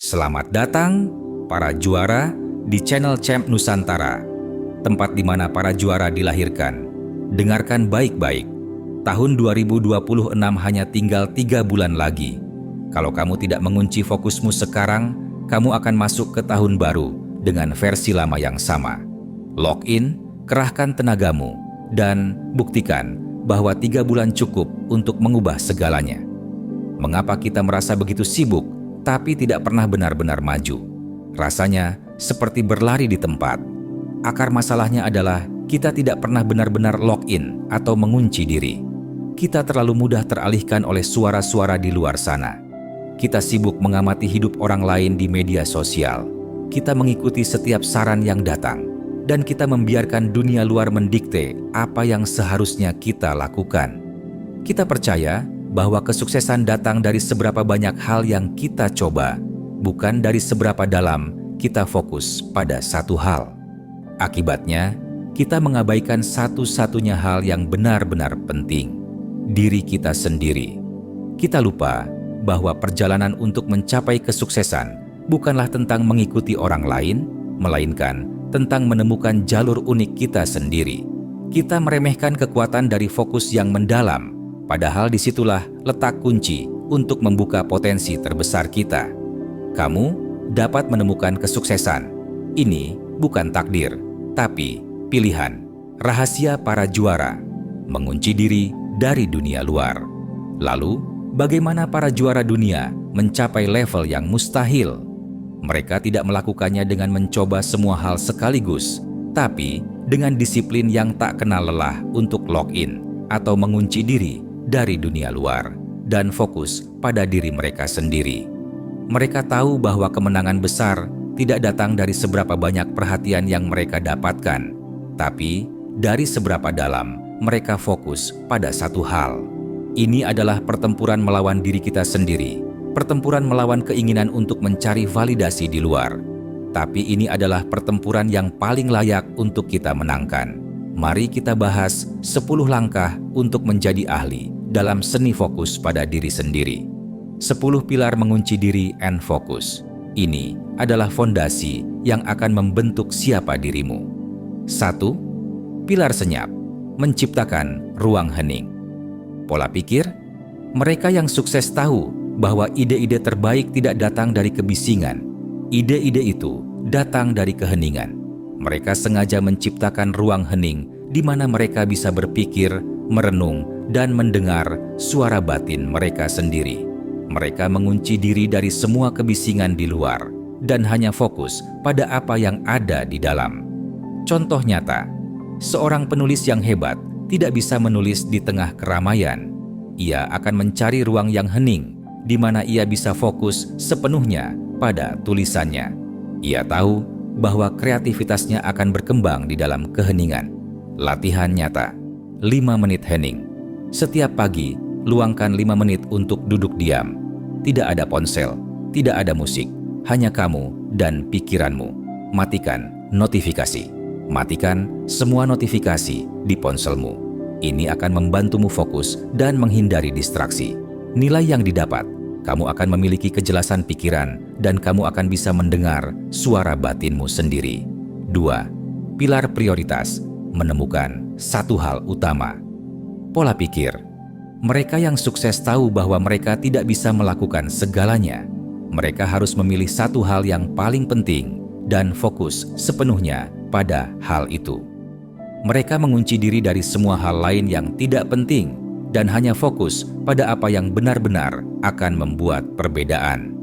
Selamat datang para juara di channel Champ Nusantara, tempat di mana para juara dilahirkan. Dengarkan baik-baik, tahun 2026 hanya tinggal 3 bulan lagi. Kalau kamu tidak mengunci fokusmu sekarang, kamu akan masuk ke tahun baru dengan versi lama yang sama. Login, kerahkan tenagamu, dan buktikan bahwa 3 bulan cukup untuk mengubah segalanya. Mengapa kita merasa begitu sibuk tapi tidak pernah benar-benar maju? Rasanya seperti berlari di tempat. Akar masalahnya adalah kita tidak pernah benar-benar login atau mengunci diri. Kita terlalu mudah teralihkan oleh suara-suara di luar sana. Kita sibuk mengamati hidup orang lain di media sosial. Kita mengikuti setiap saran yang datang, dan kita membiarkan dunia luar mendikte apa yang seharusnya kita lakukan. Kita percaya bahwa kesuksesan datang dari seberapa banyak hal yang kita coba, bukan dari seberapa dalam kita fokus pada satu hal. Akibatnya, kita mengabaikan satu-satunya hal yang benar-benar penting, diri kita sendiri. Kita lupa bahwa perjalanan untuk mencapai kesuksesan bukanlah tentang mengikuti orang lain, melainkan tentang menemukan jalur unik kita sendiri. Kita meremehkan kekuatan dari fokus yang mendalam, padahal disitulah letak kunci untuk membuka potensi terbesar kita. Kamu dapat menemukan kesuksesan. Ini bukan takdir, tapi pilihan. Rahasia para juara: mengunci diri dari dunia luar. Lalu, bagaimana para juara dunia mencapai level yang mustahil? Mereka tidak melakukannya dengan mencoba semua hal sekaligus, tapi dengan disiplin yang tak kenal lelah untuk login atau mengunci diri dari dunia luar dan fokus pada diri mereka sendiri. Mereka tahu bahwa kemenangan besar tidak datang dari seberapa banyak perhatian yang mereka dapatkan, tapi dari seberapa dalam mereka fokus pada satu hal. Ini adalah pertempuran melawan diri kita sendiri, pertempuran melawan keinginan untuk mencari validasi di luar. Tapi ini adalah pertempuran yang paling layak untuk kita menangkan. Mari kita bahas 10 langkah untuk menjadi ahli dalam seni fokus pada diri sendiri. 10 pilar mengunci diri and fokus. Ini adalah fondasi yang akan membentuk siapa dirimu. 1. Pilar senyap, menciptakan ruang hening. Pola pikir: mereka yang sukses tahu bahwa ide-ide terbaik tidak datang dari kebisingan. Ide-ide itu datang dari keheningan. Mereka sengaja menciptakan ruang hening di mana mereka bisa berpikir, merenung, dan mendengar suara batin mereka sendiri. Mereka mengunci diri dari semua kebisingan di luar dan hanya fokus pada apa yang ada di dalam. Contoh nyata: seorang penulis yang hebat tidak bisa menulis di tengah keramaian. Ia akan mencari ruang yang hening di mana ia bisa fokus sepenuhnya pada tulisannya. Ia tahu bahwa kreativitasnya akan berkembang di dalam keheningan. Latihan nyata: 5 menit hening. Setiap pagi, luangkan 5 menit untuk duduk diam. Tidak ada ponsel, tidak ada musik, hanya kamu dan pikiranmu. Matikan notifikasi. Matikan semua notifikasi di ponselmu. Ini akan membantumu fokus dan menghindari distraksi. Nilai yang didapat: kamu akan memiliki kejelasan pikiran dan kamu akan bisa mendengar suara batinmu sendiri. 2. Pilar prioritas, menemukan satu hal utama. Pola pikir: mereka yang sukses tahu bahwa mereka tidak bisa melakukan segalanya. Mereka harus memilih satu hal yang paling penting dan fokus sepenuhnya pada hal itu. Mereka mengunci diri dari semua hal lain yang tidak penting dan hanya fokus pada apa yang benar-benar akan membuat perbedaan.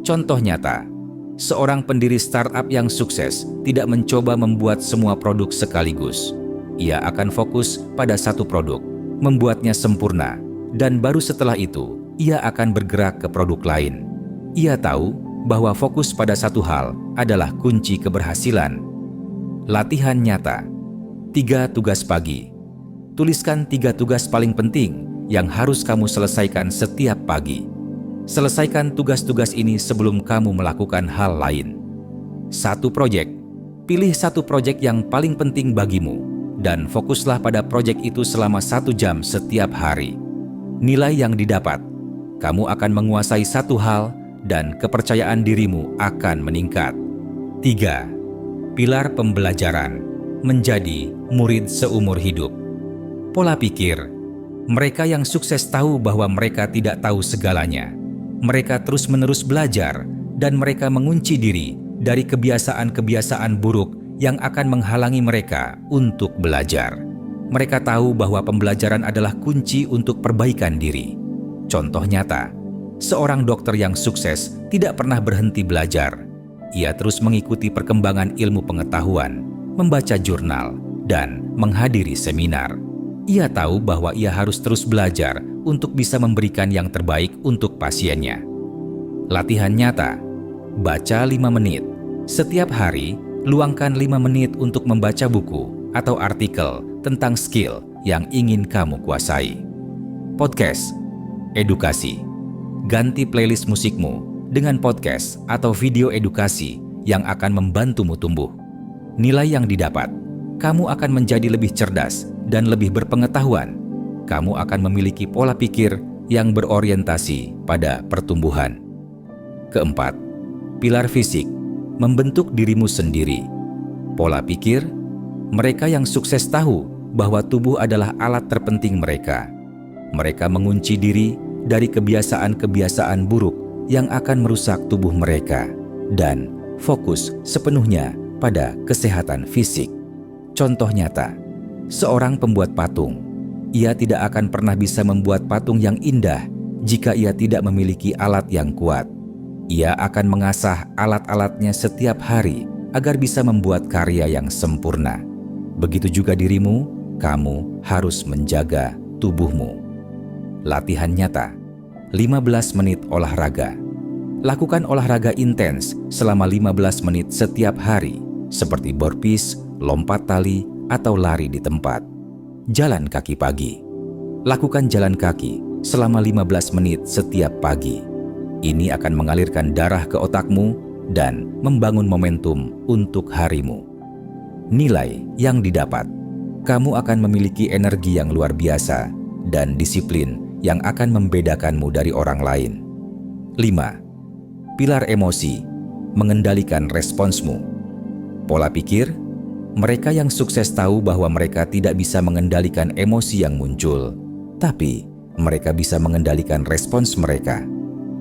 Contoh nyata: seorang pendiri startup yang sukses tidak mencoba membuat semua produk sekaligus. Ia akan fokus pada satu produk, membuatnya sempurna, dan baru setelah itu, ia akan bergerak ke produk lain. Ia tahu bahwa fokus pada satu hal adalah kunci keberhasilan. Latihan nyata: 3 tugas pagi. Tuliskan 3 tugas paling penting yang harus kamu selesaikan setiap pagi. Selesaikan tugas-tugas ini sebelum kamu melakukan hal lain. 1 proyek. Pilih 1 proyek yang paling penting bagimu dan fokuslah pada proyek itu selama 1 jam setiap hari. Nilai yang didapat: kamu akan menguasai satu hal dan kepercayaan dirimu akan meningkat. 3. Pilar pembelajaran, menjadi murid seumur hidup. Pola pikir, mereka yang sukses tahu bahwa mereka tidak tahu segalanya. Mereka terus-menerus belajar dan mereka mengunci diri dari kebiasaan-kebiasaan buruk yang akan menghalangi mereka untuk belajar. Mereka tahu bahwa pembelajaran adalah kunci untuk perbaikan diri. Contoh nyata, seorang dokter yang sukses tidak pernah berhenti belajar. Ia terus mengikuti perkembangan ilmu pengetahuan, membaca jurnal, dan menghadiri seminar. Ia tahu bahwa ia harus terus belajar untuk bisa memberikan yang terbaik untuk pasiennya. Latihan nyata, baca 5 menit. Setiap hari, luangkan 5 menit untuk membaca buku atau artikel tentang skill yang ingin kamu kuasai. Podcast, edukasi. Ganti playlist musikmu dengan podcast atau video edukasi yang akan membantumu tumbuh. Nilai yang didapat, kamu akan menjadi lebih cerdas dan lebih berpengetahuan. Kamu akan memiliki pola pikir yang berorientasi pada pertumbuhan. Keempat, pilar fisik, membentuk dirimu sendiri. Pola pikir, mereka yang sukses tahu bahwa tubuh adalah alat terpenting mereka. Mereka mengunci diri dari kebiasaan-kebiasaan buruk yang akan merusak tubuh mereka dan fokus sepenuhnya pada kesehatan fisik. Contoh nyata, seorang pembuat patung. Ia tidak akan pernah bisa membuat patung yang indah jika ia tidak memiliki alat yang kuat. Ia akan mengasah alat-alatnya setiap hari agar bisa membuat karya yang sempurna. Begitu juga dirimu, kamu harus menjaga tubuhmu. Latihan nyata, 15 menit olahraga. Lakukan olahraga intens selama 15 menit setiap hari, seperti burpees, lompat tali, atau lari di tempat. Jalan kaki pagi. Lakukan jalan kaki selama 15 menit setiap pagi. Ini akan mengalirkan darah ke otakmu dan membangun momentum untuk harimu. Nilai yang didapat, kamu akan memiliki energi yang luar biasa dan disiplin yang akan membedakanmu dari orang lain. 5. Pilar emosi, mengendalikan responsmu. Pola pikir, mereka yang sukses tahu bahwa mereka tidak bisa mengendalikan emosi yang muncul, tapi mereka bisa mengendalikan respons mereka.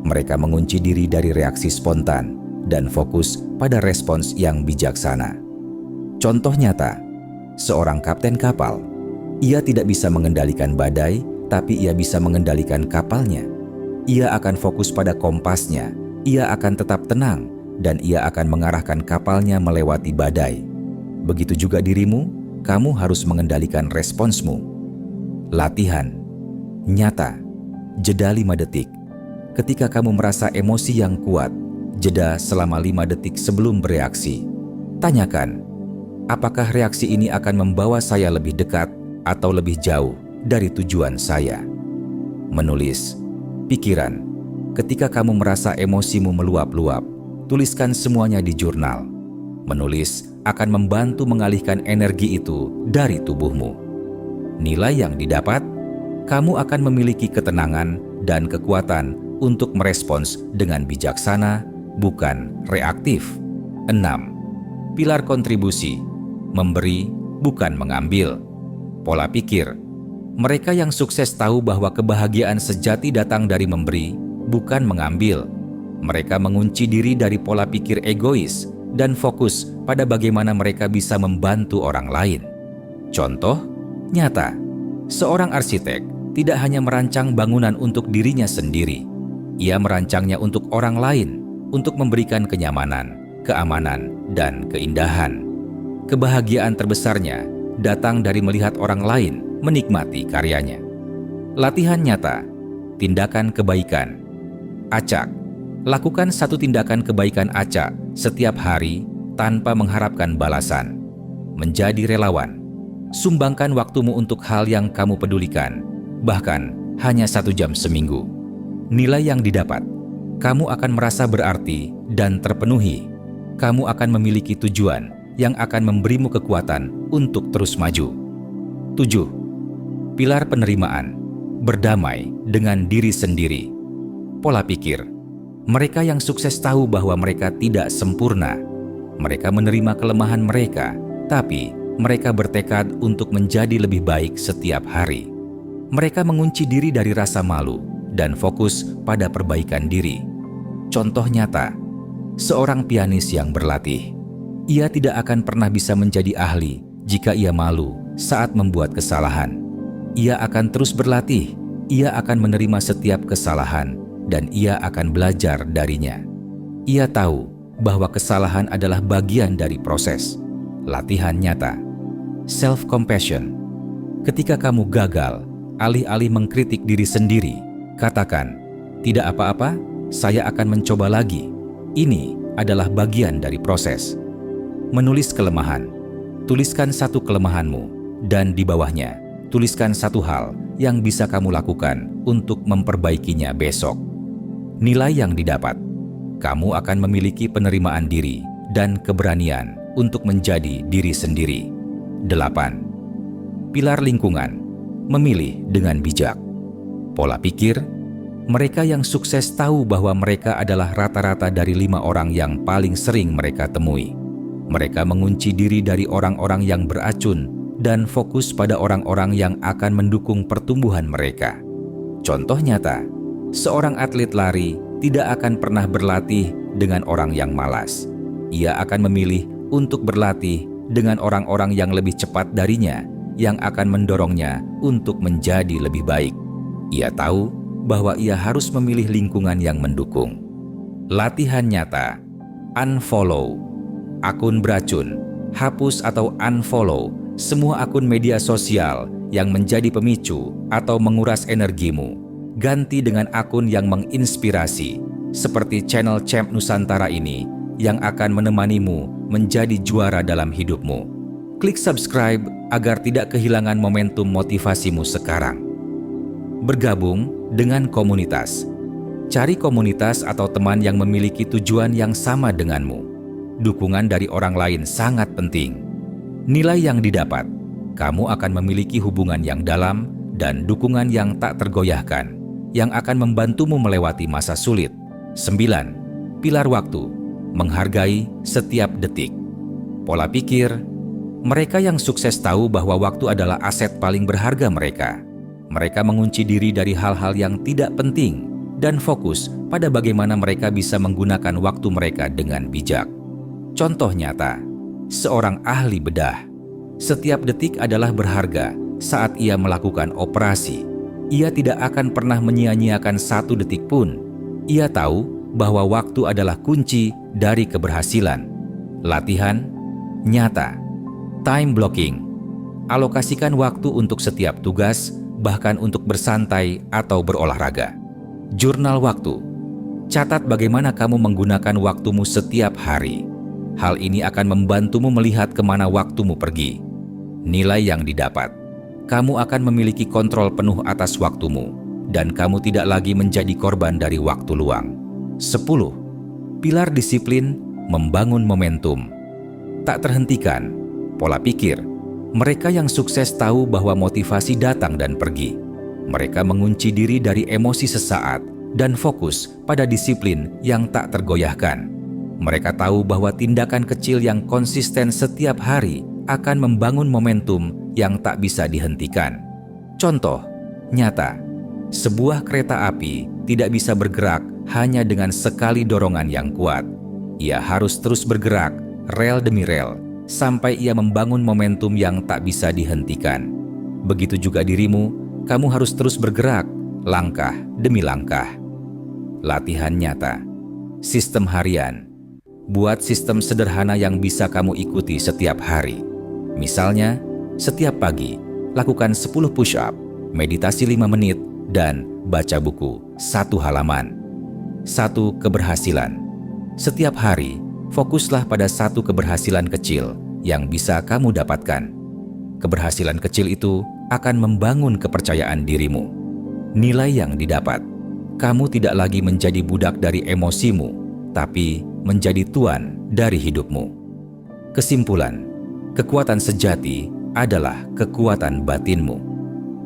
Mereka mengunci diri dari reaksi spontan dan fokus pada respons yang bijaksana. Contoh nyata, seorang kapten kapal. Ia tidak bisa mengendalikan badai, tapi ia bisa mengendalikan kapalnya. Ia akan fokus pada kompasnya, ia akan tetap tenang, dan ia akan mengarahkan kapalnya melewati badai. Begitu juga dirimu, kamu harus mengendalikan responsmu. Latihan nyata, jeda 5 detik. Ketika kamu merasa emosi yang kuat, jeda selama 5 detik sebelum bereaksi. Tanyakan, apakah reaksi ini akan membawa saya lebih dekat atau lebih jauh dari tujuan saya? Menulis pikiran. Ketika kamu merasa emosimu meluap-luap, tuliskan semuanya di jurnal. Menulis akan membantu mengalihkan energi itu dari tubuhmu. Nilai yang didapat, kamu akan memiliki ketenangan dan kekuatan untuk merespons dengan bijaksana, bukan reaktif. 6. Pilar kontribusi, memberi, bukan mengambil. Pola pikir, mereka yang sukses tahu bahwa kebahagiaan sejati datang dari memberi, bukan mengambil. Mereka mengunci diri dari pola pikir egois dan fokus pada bagaimana mereka bisa membantu orang lain. Contoh nyata, seorang arsitek tidak hanya merancang bangunan untuk dirinya sendiri. Ia merancangnya untuk orang lain, untuk memberikan kenyamanan, keamanan, dan keindahan. Kebahagiaan terbesarnya datang dari melihat orang lain menikmati karyanya. Latihan nyata, tindakan kebaikan. Acak, lakukan satu tindakan kebaikan acak setiap hari tanpa mengharapkan balasan. Menjadi relawan, sumbangkan waktumu untuk hal yang kamu pedulikan, bahkan hanya 1 jam seminggu. Nilai yang didapat, kamu akan merasa berarti dan terpenuhi. Kamu akan memiliki tujuan yang akan memberimu kekuatan untuk terus maju. 7. Pilar penerimaan, berdamai dengan diri sendiri. Pola pikir, Mereka yang sukses tahu bahwa mereka tidak sempurna. Mereka menerima kelemahan mereka, tapi mereka bertekad untuk menjadi lebih baik setiap hari. Mereka mengunci diri dari rasa malu dan fokus pada perbaikan diri. Contoh nyata, seorang pianis yang berlatih. Ia tidak akan pernah bisa menjadi ahli jika ia malu saat membuat kesalahan. Ia akan terus berlatih, ia akan menerima setiap kesalahan, dan ia akan belajar darinya. Ia tahu bahwa kesalahan adalah bagian dari proses. Latihan nyata. Self-compassion. Ketika kamu gagal, alih-alih mengkritik diri sendiri, katakan, "Tidak apa-apa, saya akan mencoba lagi. Ini adalah bagian dari proses." Menulis kelemahan. Tuliskan satu kelemahanmu, dan di bawahnya, tuliskan satu hal yang bisa kamu lakukan untuk memperbaikinya besok. Nilai yang didapat. Kamu akan memiliki penerimaan diri dan keberanian untuk menjadi diri sendiri. 8. Pilar lingkungan. Memilih dengan bijak. Pola pikir. Mereka yang sukses tahu bahwa mereka adalah rata-rata dari 5 orang yang paling sering mereka temui. Mereka mengunci diri dari orang-orang yang beracun dan fokus pada orang-orang yang akan mendukung pertumbuhan mereka. Contoh nyata, seorang atlet lari tidak akan pernah berlatih dengan orang yang malas. Ia akan memilih untuk berlatih dengan orang-orang yang lebih cepat darinya, yang akan mendorongnya untuk menjadi lebih baik. Ia tahu bahwa ia harus memilih lingkungan yang mendukung. Latihan nyata. Unfollow. Akun beracun. Hapus atau unfollow semua akun media sosial yang menjadi pemicu atau menguras energimu. Ganti dengan akun yang menginspirasi, seperti channel Champ Nusantara ini yang akan menemanimu menjadi juara dalam hidupmu. Klik subscribe agar tidak kehilangan momentum motivasimu sekarang. Bergabung dengan komunitas. Cari komunitas atau teman yang memiliki tujuan yang sama denganmu. Dukungan dari orang lain sangat penting. Nilai yang didapat. Kamu akan memiliki hubungan yang dalam dan dukungan yang tak tergoyahkan, yang akan membantumu melewati masa sulit. 9. Pilar waktu. Menghargai setiap detik. Pola pikir. Mereka yang sukses tahu bahwa waktu adalah aset paling berharga mereka. Mereka mengunci diri dari hal-hal yang tidak penting dan fokus pada bagaimana mereka bisa menggunakan waktu mereka dengan bijak. Contoh nyata, seorang ahli bedah. Setiap detik adalah berharga saat ia melakukan operasi. Ia tidak akan pernah menyia-nyiakan satu detik pun. Ia tahu bahwa waktu adalah kunci dari keberhasilan. Latihan nyata. Time blocking. Alokasikan waktu untuk setiap tugas, bahkan untuk bersantai atau berolahraga. Jurnal waktu. Catat bagaimana kamu menggunakan waktumu setiap hari. Hal ini akan membantumu melihat kemana waktumu pergi. Nilai yang didapat. Kamu akan memiliki kontrol penuh atas waktumu, dan kamu tidak lagi menjadi korban dari waktu luang. 10. Pilar disiplin membangun momentum. Tak terhentikan. Pola pikir. Mereka yang sukses tahu bahwa motivasi datang dan pergi. Mereka mengunci diri dari emosi sesaat dan fokus pada disiplin yang tak tergoyahkan. Mereka tahu bahwa tindakan kecil yang konsisten setiap hari akan membangun momentum yang tak bisa dihentikan. Contoh nyata, sebuah kereta api tidak bisa bergerak hanya dengan sekali dorongan yang kuat. Ia harus terus bergerak, rel demi rel, sampai ia membangun momentum yang tak bisa dihentikan. Begitu juga dirimu, kamu harus terus bergerak, langkah demi langkah. Latihan nyata. Sistem harian. Buat sistem sederhana yang bisa kamu ikuti setiap hari. Misalnya, setiap pagi, lakukan 10 push-up, meditasi 5 menit, dan baca buku 1 halaman. 1 keberhasilan. Setiap hari, fokuslah pada 1 keberhasilan kecil yang bisa kamu dapatkan. Keberhasilan kecil itu akan membangun kepercayaan dirimu. Nilai yang didapat. Kamu tidak lagi menjadi budak dari emosimu, tapi menjadi tuan dari hidupmu. Kesimpulan, kekuatan sejati adalah kekuatan batinmu.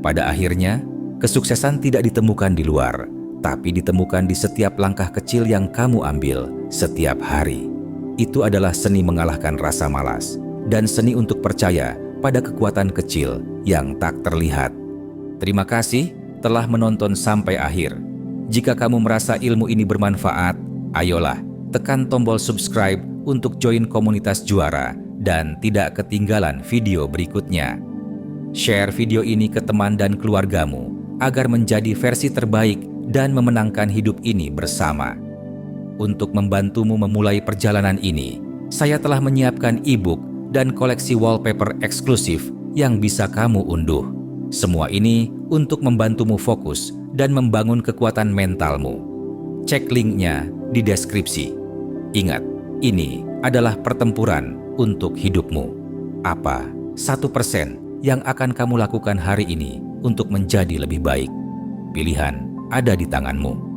Pada akhirnya, kesuksesan tidak ditemukan di luar, tapi ditemukan di setiap langkah kecil yang kamu ambil setiap hari. Itu adalah seni mengalahkan rasa malas dan seni untuk percaya pada kekuatan kecil yang tak terlihat. Terima kasih telah menonton sampai akhir. Jika kamu merasa ilmu ini bermanfaat, ayolah tekan tombol subscribe untuk join komunitas juara dan tidak ketinggalan video berikutnya. Share video ini ke teman dan keluargamu agar menjadi versi terbaik dan memenangkan hidup ini bersama. Untuk membantumu memulai perjalanan ini, saya telah menyiapkan e-book dan koleksi wallpaper eksklusif yang bisa kamu unduh. Semua ini untuk membantumu fokus dan membangun kekuatan mentalmu. Cek linknya di deskripsi. Ingat, ini adalah pertempuran untuk hidupmu. Apa 1% yang akan kamu lakukan hari ini untuk menjadi lebih baik? Pilihan ada di tanganmu.